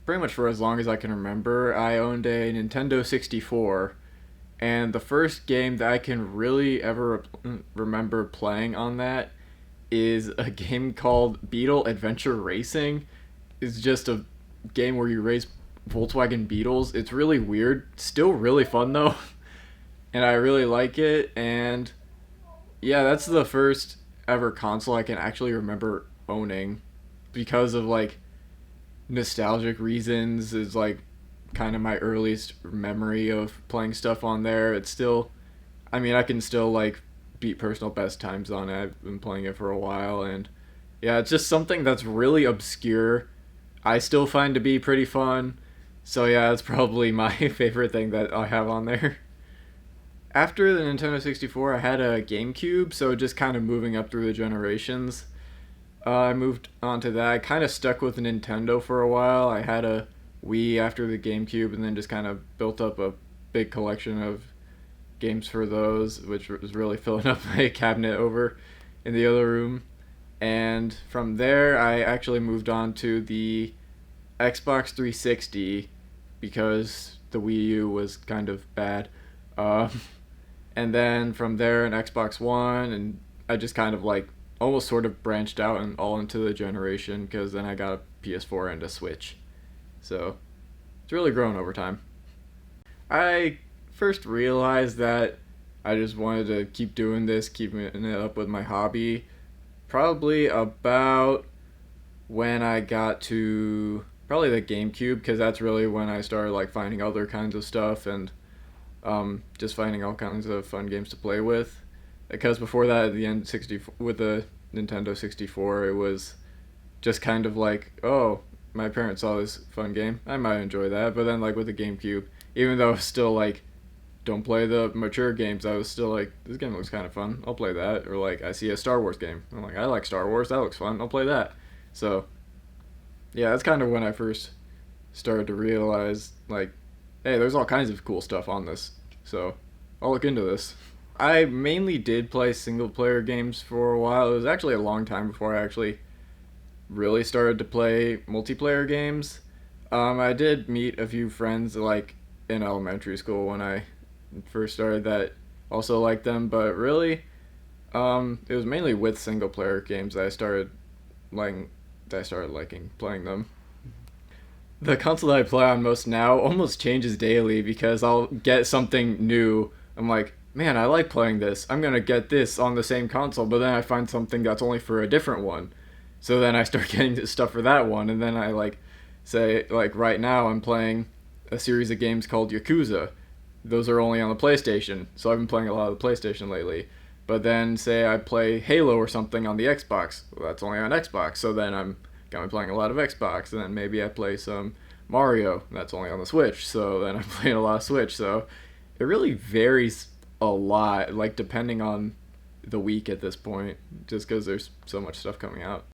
pretty much for as long as I can remember, I owned a Nintendo 64, and the first game that I can really ever remember playing on that is a game called Beetle Adventure Racing. It's just a game where you race Volkswagen Beetles. It's really weird, still really fun though, and I really like it. And yeah, that's the first ever console I can actually remember owning because of like nostalgic reasons. Is like kind of my earliest memory of playing stuff on there. It's still, I mean, I can still like beat personal best times on it. I've been playing it for a while, and yeah, it's just something that's really obscure. I still find to be pretty fun. So yeah, it's probably my favorite thing that I have on there. After the Nintendo 64, I had a GameCube, so just kind of moving up through the generations. I moved on to that. I kind of stuck with Nintendo for a while. I had a Wii after the GameCube, and then just kind of built up a big collection of games for those, which was really filling up my cabinet over in the other room. And from there, I actually moved on to the Xbox 360 because the Wii U was kind of bad. Um, and then from there, an Xbox One, and I just kind of like almost sort of branched out and all into the generation because then I got a PS4 and a Switch. So it's really grown over time. I first realized that I just wanted to keep doing this, keeping it up with my hobby, probably about when I got to probably the GameCube, because that's really when I started like finding other kinds of stuff and just finding all kinds of fun games to play with. Because before that, at the end 60 with the Nintendo 64, it was just kind of like, oh, my parents saw this fun game, I might enjoy that. But then like with the GameCube, even though I was still like, don't play the mature games, I was still like, this game looks kind of fun, I'll play that. Or like I see a Star Wars game, I'm like, I like Star Wars, that looks fun, I'll play that. So yeah, that's kind of when I first started to realize like, hey, there's all kinds of cool stuff on this, so I'll look into this. I mainly did play single player games for a while. It was actually a long time before I actually really started to play multiplayer games. I did meet a few friends like in elementary school when I first started that also liked them, but really, it was mainly with single player games that liking I started liking playing them. The console that I play on most now almost changes daily because I'll get something new. I'm like, man, I like playing this. I'm gonna get this on the same console, but then I find something that's only for a different one. So then I start getting stuff for that one, and then I like say like right now I'm playing a series of games called Yakuza. Those are only on the PlayStation, so I've been playing a lot of the PlayStation lately. But then say I play Halo or something on the Xbox, well, that's only on Xbox. So then I'm gonna be playing a lot of Xbox, and then maybe I play some Mario, that's only on the Switch. So then I'm playing a lot of Switch. So it really varies a lot, like depending on the week at this point, just because there's so much stuff coming out.